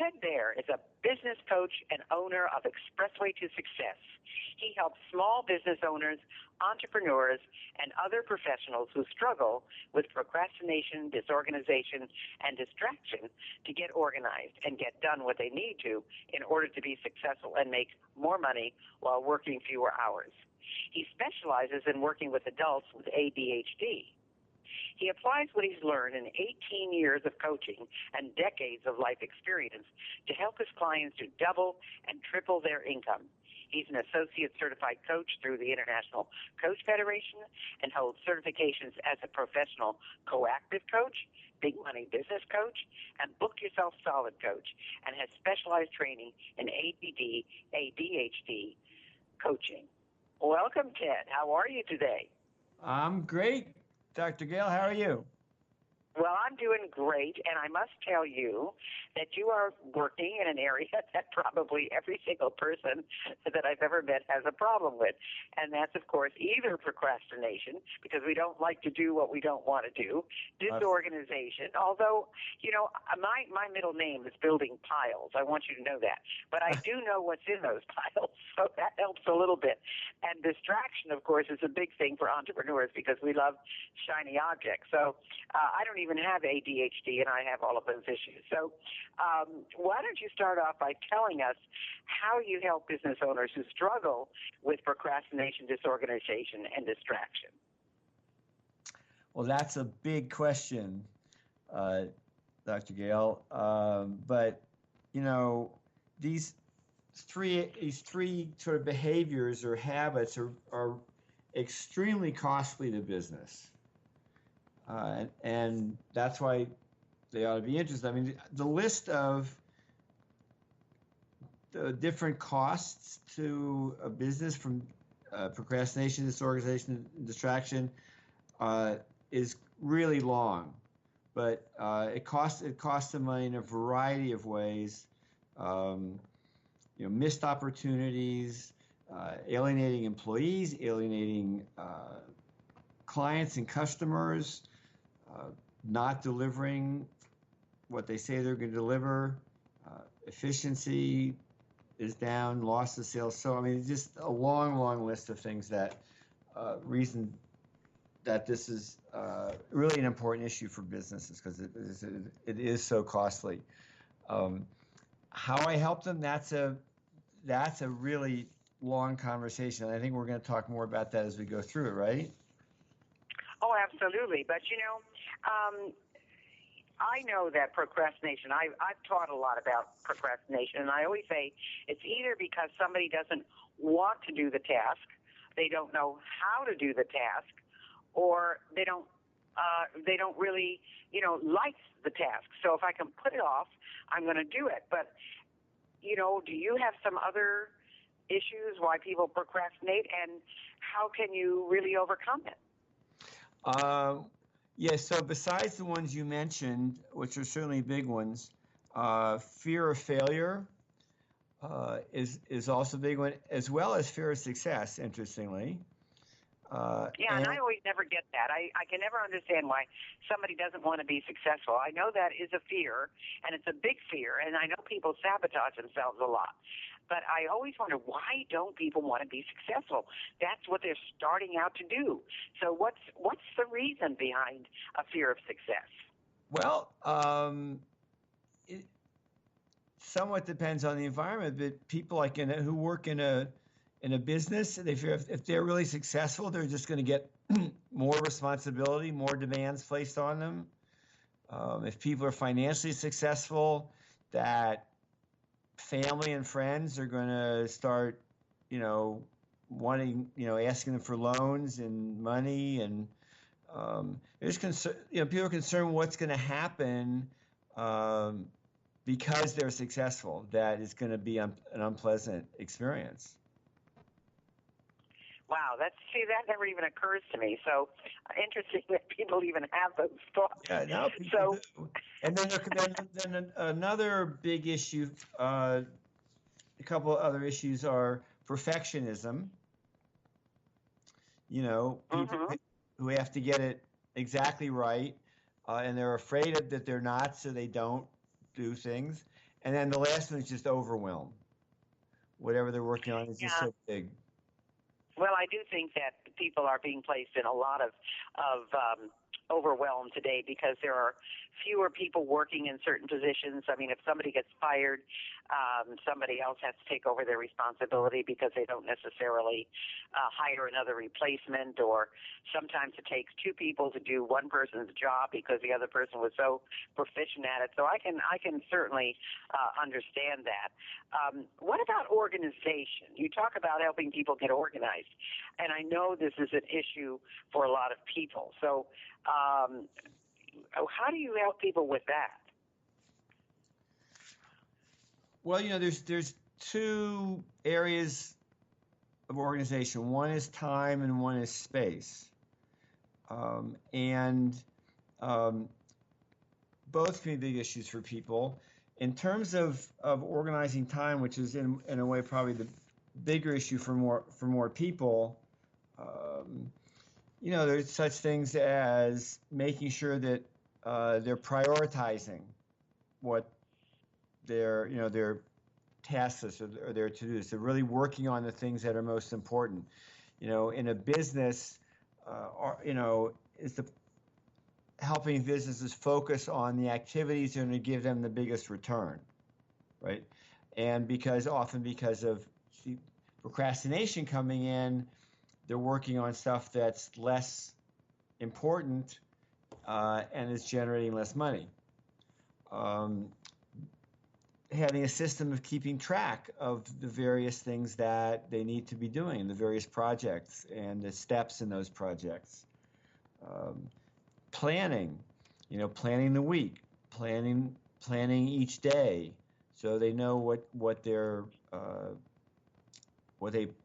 Ted Behr is a business coach and owner of Expressway to Success. He helps small business owners, entrepreneurs, and other professionals who struggle with procrastination, disorganization, and distraction to get organized and get done what they need to in order to be successful and make more money while working fewer hours. He specializes in working with adults with ADHD. He applies what he's learned in 18 years of coaching and decades of life experience to help his clients to double and triple their income. He's an associate certified coach through the International Coach Federation and holds certifications as a professional coactive coach, big money business coach, and book yourself solid coach, and has specialized training in ADD, ADHD coaching. Welcome, Ted. How are you today? I'm great, Dr. Gale. How are you? Well, I'm doing great, and I must tell you that you are working in an area that probably every single person that I've ever met has a problem with, and that's, of course, either procrastination, because we don't like to do what we don't want to do, disorganization, although, you know, my middle name is building piles. I want you to know that. But I do know what's in those piles, so that helps a little bit. And distraction, of course, is a big thing for entrepreneurs because we love shiny objects. So I don't even have ADHD, and I have all of those issues. So why don't you start off by telling us how you help business owners who struggle with procrastination, disorganization, and distraction? Well, that's a big question, Dr. Gale. But, you know, these three sort of behaviors or habits are extremely costly to business. And that's why they ought to be interested. I mean, the list of the different costs to a business from procrastination, disorganization, and distraction is really long. But it costs them money in a variety of ways. Missed opportunities, alienating employees, alienating clients and customers, not delivering what they say they're going to deliver, efficiency is down, loss of sales. So, I mean, just a long, long list of things that reason that this is really an important issue for businesses because it is so costly. How I help them, that's a really long conversation. I think we're going to talk more about that as we go through it, right? Oh, absolutely. But, you know, I know that procrastination, I've taught a lot about procrastination, and I always say it's either because somebody doesn't want to do the task, they don't know how to do the task, or they don't really, like the task. So if I can put it off, I'm going to do it. But, do you have some other issues why people procrastinate, and how can you really overcome it? Yes, so besides the ones you mentioned, which are certainly big ones, fear of failure is also a big one, as well as fear of success, interestingly. And I always never get that. I can never understand why somebody doesn't want to be successful. I know that is a fear, and it's a big fear, and I know people sabotage themselves a lot. But I always wonder, why don't people want to be successful? That's what they're starting out to do. So what's the reason behind a fear of success? Well, it somewhat depends on the environment, but people who work in a business, they fear if they're really successful, they're just going to get more responsibility, more demands placed on them. If people are financially successful, that family and friends are going to start, wanting, asking them for loans and money, and there's concern. People are concerned what's going to happen because they're successful. That is going to be an unpleasant experience. Wow, that never even occurs to me. So interesting that people even have those thoughts. Yeah, no, people do. And then another big issue, a couple of other issues are perfectionism. People who have to get it exactly right, and they're afraid that they're not, so they don't do things. And then the last one is just overwhelm. Whatever they're working on is just Yeah. so big. Well, I do think that people are being placed in a lot of overwhelm today because there are fewer people working in certain positions. I mean, if somebody gets fired, somebody else has to take over their responsibility because they don't necessarily hire another replacement, or sometimes it takes two people to do one person's job because the other person was so proficient at it. So I can certainly understand that. What about organization? You talk about helping people get organized, and I know this is an issue for a lot of people. So how do you help people with that? Well, there's two areas of organization. One is time and one is space. And both can be big issues for people. In terms of organizing time, which is in a way probably the bigger issue for more people, there's such things as making sure that they're prioritizing what their tasks or their to-dos. They're really working on the things that are most important. In a business, is the helping businesses focus on the activities that are going to give them the biggest return, right? And because of procrastination coming in, they're working on stuff that's less important and is generating less money. Having a system of keeping track of the various things that they need to be doing, the various projects and the steps in those projects. Planning, planning the week, planning each day, so they know what they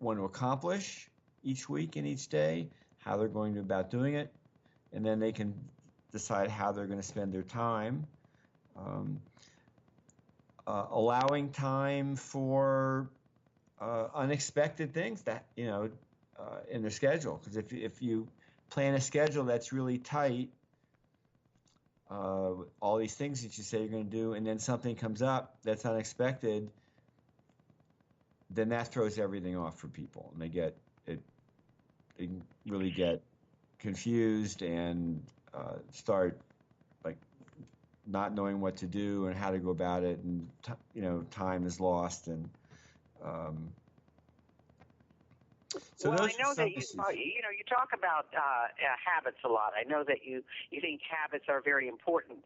want to accomplish each week and each day, how they're going to about doing it, and then they can decide how they're going to spend their time. Allowing time for unexpected things that in the schedule, because if you plan a schedule that's really tight, all these things that you say you're going to do, and then something comes up that's unexpected, then that throws everything off for people, and they really get confused and start like not knowing what to do and how to go about it, and time is lost, and so well, those I are know some that you issues. you talk about habits a lot. I know that you think habits are very important,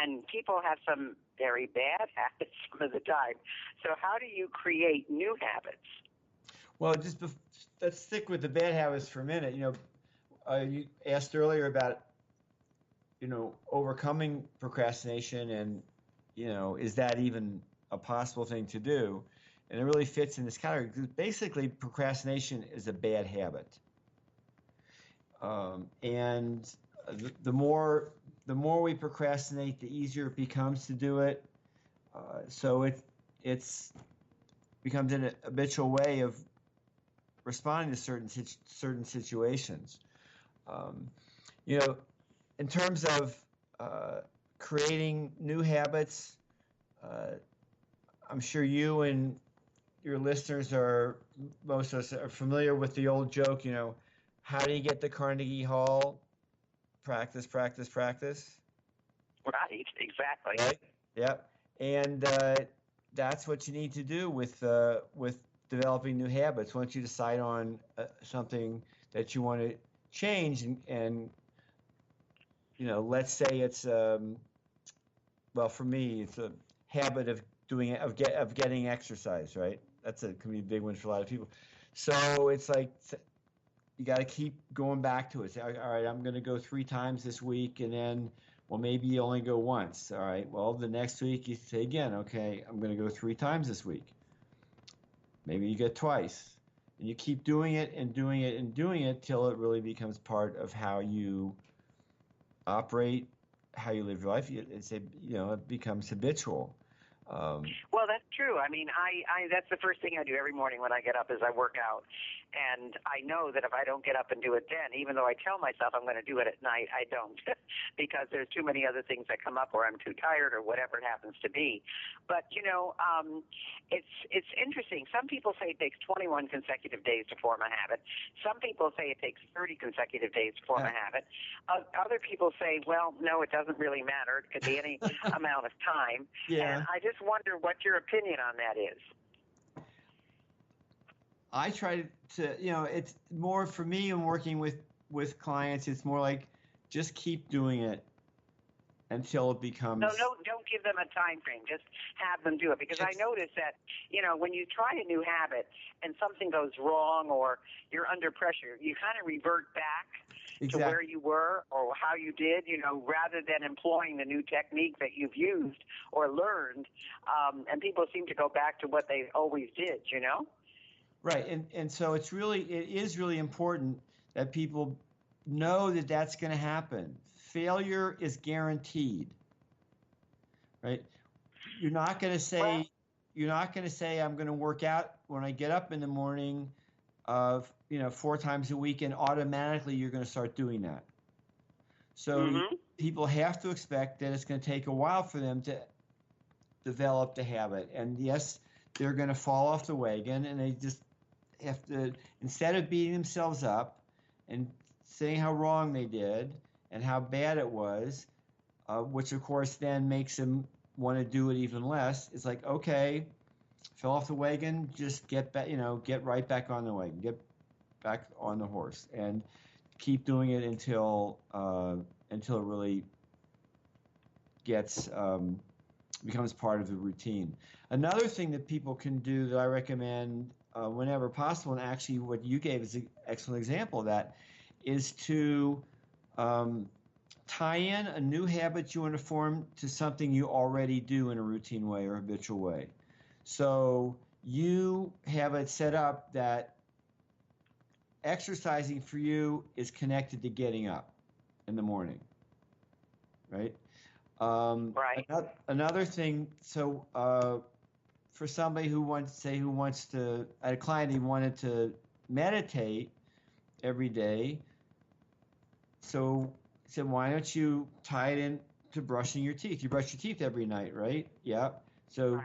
and people have some very bad habits some of the time. So how do you create new habits? Well, let's stick with the bad habits for a minute. You asked earlier about overcoming procrastination, and is that even a possible thing to do? And it really fits in this category because basically procrastination is a bad habit, and the more we procrastinate, the easier it becomes to do it. So it's becomes an habitual way of responding to certain situations. Um, you know, in terms of creating new habits, uh, I'm sure you and your listeners most of us are familiar with the old joke, how do you get to Carnegie Hall? Practice, practice, practice. Right, exactly. Right? Yep. And that's what you need to do with developing new habits. Once you decide on something that you want to change, and let's say it's well, for me, it's a habit of getting exercise. Right? Can be a big one for a lot of people. So it's like you got to keep going back to it. Say, all right, I'm going to go 3 times this week, and then, well, maybe you only go once. All right, well, the next week you say again, okay, I'm going to go 3 times this week. Maybe you get twice, and you keep doing it and doing it and doing it till it really becomes part of how you operate, how you live your life. It becomes habitual. Well, that's true. I mean, I that's the first thing I do every morning when I get up is I work out, And I know that if I don't get up and do it then, even though I tell myself I'm going to do it at night, I don't because there's too many other things that come up, or I'm too tired, or whatever it happens to be. But it's interesting. Some people say it takes 21 consecutive days to form a habit. Some people say it takes 30 consecutive days to form a habit. Other people say, well, no, it doesn't really matter. It could be any amount of time. Yeah. And I just wonder what your opinion on that is. I try to, it's more for me in working with clients, it's more like just keep doing it until it becomes. No, don't give them a time frame. Just have them do it. Because I notice that, when you try a new habit and something goes wrong or you're under pressure, you kind of revert back to where you were or how you did, rather than employing the new technique that you've used or learned. And people seem to go back to what they always did, Right, and so it is really important that people know that that's going to happen. Failure is guaranteed, right? You're not going to say I'm going to work out when I get up in the morning, 4 times a week, and automatically you're going to start doing that. So people have to expect that it's going to take a while for them to develop the habit, and yes, they're going to fall off the wagon, and they just have to, instead of beating themselves up and saying how wrong they did and how bad it was, which of course then makes them want to do it even less. It's like, okay, fell off the wagon, just get back, get right back on the wagon, get back on the horse, and keep doing it until it really becomes part of the routine. Another thing that people can do that I recommend whenever possible, and actually what you gave is an excellent example of that, is to tie in a new habit you want to form to something you already do in a routine way or habitual way. So you have it set up that exercising for you is connected to getting up in the morning, right? Right. Another thing, so for somebody who I had a client who wanted to meditate every day, so I said, why don't you tie it in to brushing your teeth? You brush your teeth every night, right? Yeah. So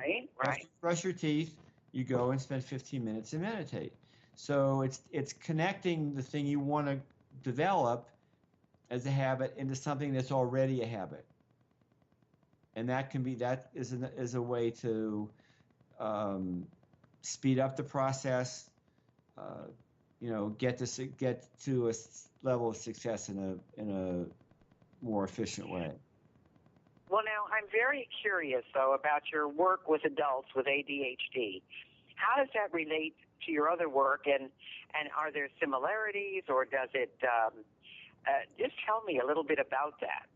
brush your teeth, you go and spend 15 minutes and meditate. So it's connecting the thing you want to develop as a habit into something that's already a habit. And that is a way to speed up the process, get to a level of success in a more efficient way. Well, now I'm very curious though about your work with adults with ADHD. How does that relate to your other work, and are there similarities, or does it? Just tell me a little bit about that.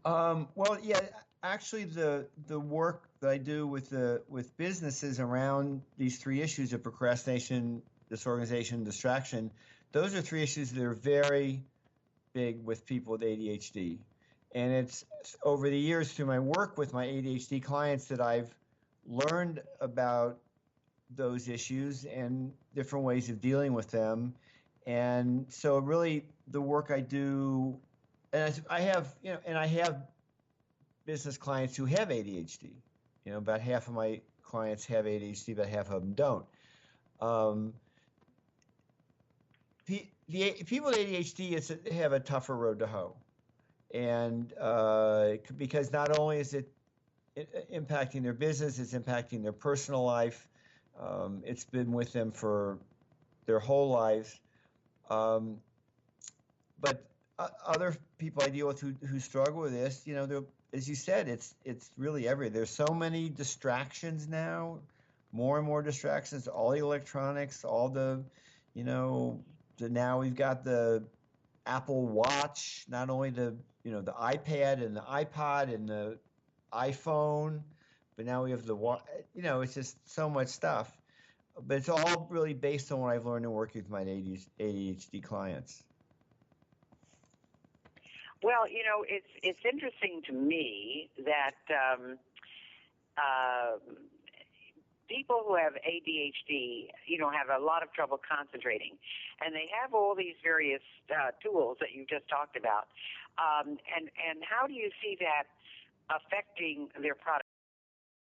Well, yeah, actually, the work that I do with businesses around these 3 issues of procrastination, disorganization, distraction, those are 3 issues that are very big with people with ADHD. And it's over the years through my work with my ADHD clients that I've learned about those issues and different ways of dealing with them. And so really the work I do, and I have business clients who have ADHD. About half of my clients have ADHD, but half of them don't. The people with ADHD have a tougher road to hoe, and because not only is it impacting their business, it's impacting their personal life. It's been with them for their whole lives. But other people I deal with who struggle with this, as you said, it's really everywhere. There's so many distractions now, more and more distractions. All the electronics, all the, now we've got the Apple Watch, not only the iPad and the iPod and the iPhone, but now we have it's just so much stuff. But it's all really based on what I've learned in working with my ADHD clients. Well, it's interesting to me that people who have ADHD, have a lot of trouble concentrating, and they have all these various tools that you just talked about. And how do you see that affecting their productivity?